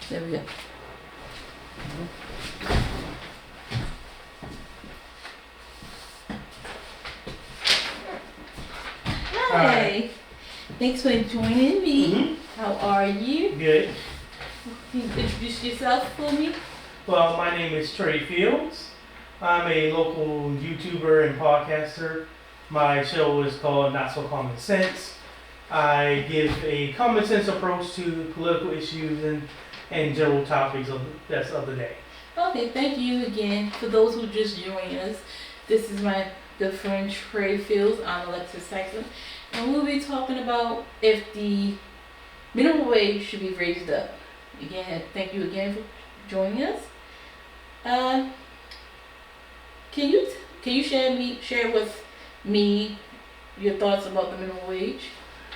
There we go. Hi. Thanks for joining me. How are you? Good. Can you introduce yourself for me? Well, my name is Trey Fields. I'm a local YouTuber and podcaster. My show is called Not So Common Sense. I give a common sense approach to political issues and general topics of the day. Okay, thank you again. For those who just joined us, this is my good friend Trey Fields. I'm Alexis Tyson. And we'll be talking about if the minimum wage should be raised up. Again, thank you again for joining us. Can you share with me your thoughts about the minimum wage?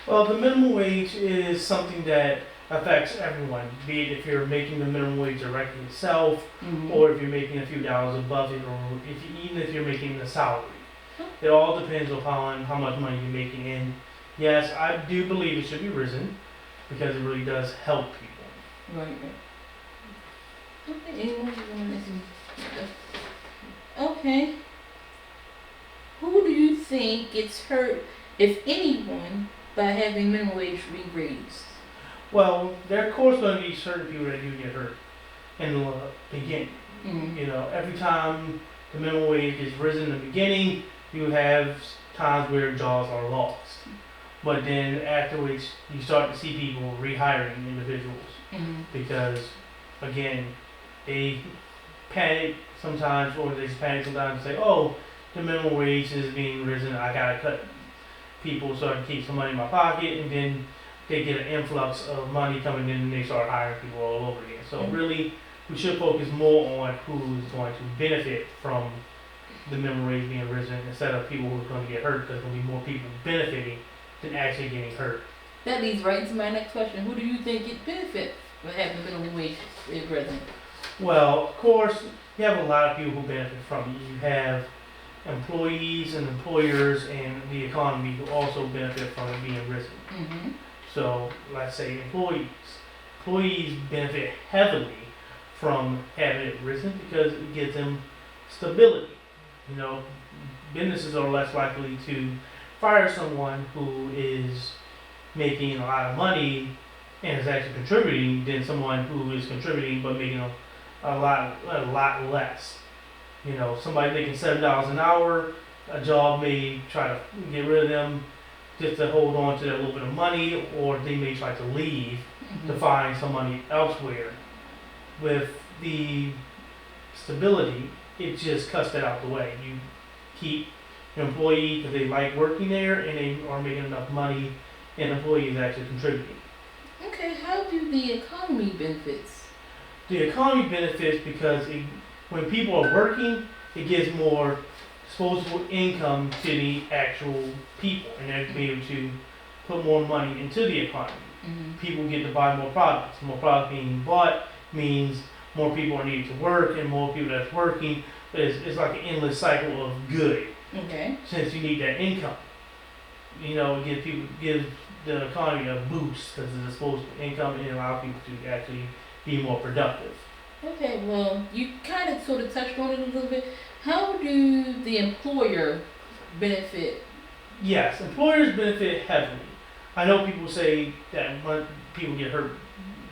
Well, the minimum wage is something that affects everyone, be it if you're making the minimum wage directly yourself, or if you're making a few dollars above it, or even if you're making a salary. It all depends upon how much money you're making. And yes, I do believe it should be risen because it really does help people. Right. Okay, anyone want to listen? Okay. Who do you think gets hurt, if anyone, by having minimum wage be raised? Well, there are of course going to be certain people that do get hurt in the beginning. You know, every time the minimum wage is risen in the beginning, you have times where jobs are lost. But then after which you start to see people rehiring individuals because, again, they panic sometimes, or they just panic sometimes and say, oh, the minimum wage is being risen, I gotta cut people so I can keep some money in my pocket, and then they get an influx of money coming in and they start hiring people all over again. So really, we should focus more on who's going to benefit from the minimum wage being risen instead of people who are going to get hurt, because there's going to be more people benefiting than actually getting hurt. That leads right into my next question. Who do you think it benefit from having the minimum wage risen? Well, of course, you have a lot of people who benefit from it. You have employees and employers and the economy who also benefit from it being risen. So let's say employees. Employees benefit heavily from having it risen because it gives them stability. You know, businesses are less likely to fire someone who is making a lot of money and is actually contributing than someone who is contributing but making a lot less. You know, somebody making $7 an hour, a job may try to get rid of them just to hold on to that little bit of money, or they may try to leave to find some money elsewhere. With the stability, it just cuts that out the way. You keep your employee because they like working there and they are making enough money, and the employee is actually contributing. Okay, how do the economy benefits? The economy benefits because when people are working, it gives more disposable income to the actual people, and they're able to put more money into the economy. People get to buy more products. More product being bought means more people are needed to work, and more people that's working. It's like an endless cycle of good. Okay. Since you need that income, you know, it gives the economy a boost because of disposable income, and allow people to actually be more productive. Okay, well, you kind of sort of touched on it a little bit. How do the employer benefit? Yes, employers benefit heavily. I know people say that when people get hurt,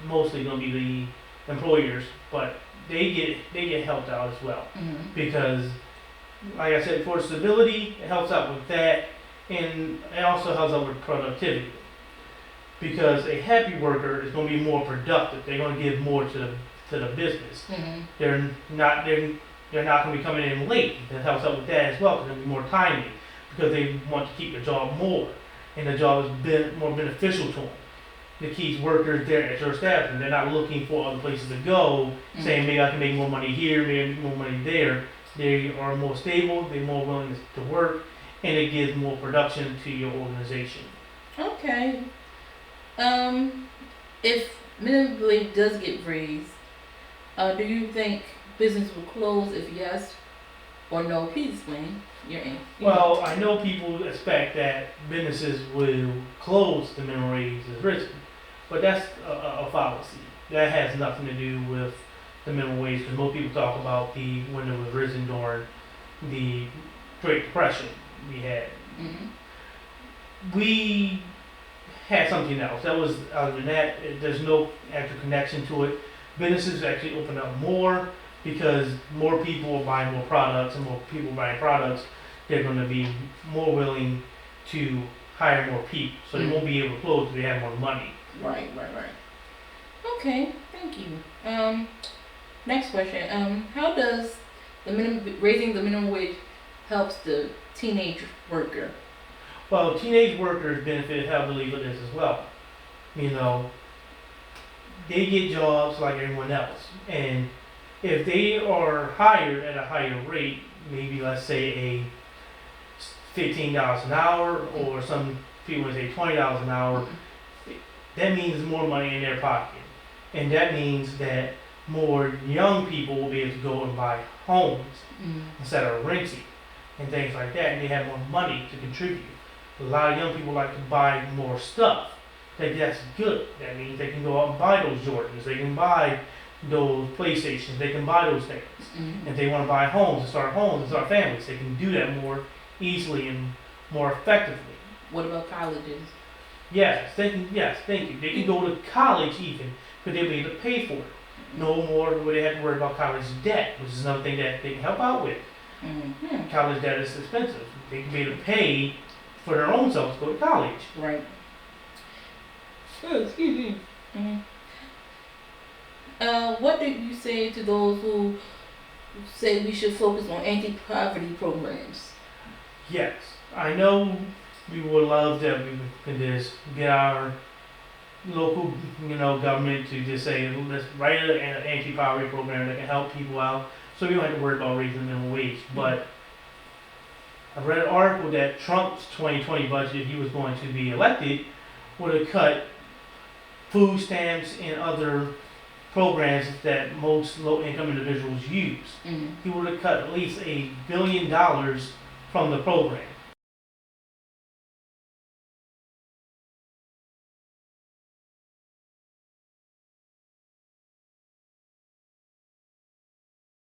mostly going to be the employers, but they get helped out as well because, like I said, for stability, it helps out with that, and it also helps out with productivity. Because a happy worker is going to be more productive. They're going to give more to the business. They're not going to be coming in late. That helps out with that as well because they'll be more timely because they want to keep the job more, and the job is more beneficial to them. It keeps workers there at your staff, and they're not looking for other places to go, saying maybe I can make more money here, maybe more money there. They are more stable. They're more willing to work, and it gives more production to your organization. Okay. If minimum wage does get raised, do you think business will close? If yes or no, please explain your answer. Well, I know people expect that businesses will close the minimum wage is risen, but that's a fallacy. that has nothing to do with the minimum wage, because most people talk about when it was risen during the Great Depression we had. We had something else. That was, other than that, there's no actual connection to it. Businesses actually open up more because more people are buying more products, and more people buying products, they're going to be more willing to hire more people. So they won't be able to close because they have more money. Right. Okay, thank you. Next question. How does raising the minimum wage helps the teenage worker? Well, teenage workers benefit heavily with this as well. You know, they get jobs like everyone else, and if they are hired at a higher rate, maybe let's say a $15 an hour, or some people would say $20 an hour, that means more money in their pocket, and that means that more young people will be able to go and buy homes instead of renting and things like that, and they have more money to contribute. A lot of young people like to buy more stuff. That's good. That means they can go out and buy those Jordans. They can buy those PlayStations. They can buy those things. If they want to buy homes and start families, they can do that more easily and more effectively. What about colleges? Yes, thank you. They can go to college even, because they'll be able to pay for it. No more would they have to worry about college debt, which is another thing that they can help out with. College debt is expensive. They can be able to pay for their own selves to go to college. Right. Oh, excuse me. What do you say to those who say we should focus on anti-poverty programs? Yes, I know we would love that we could just get our local, government to just say, let's write an anti-poverty program that can help people out, so we don't have to worry about raising the minimum wage. But I read an article that Trump's 2020 budget, if he was going to be elected, would have cut food stamps and other programs that most low-income individuals use. He would have cut at least $1 billion from the program.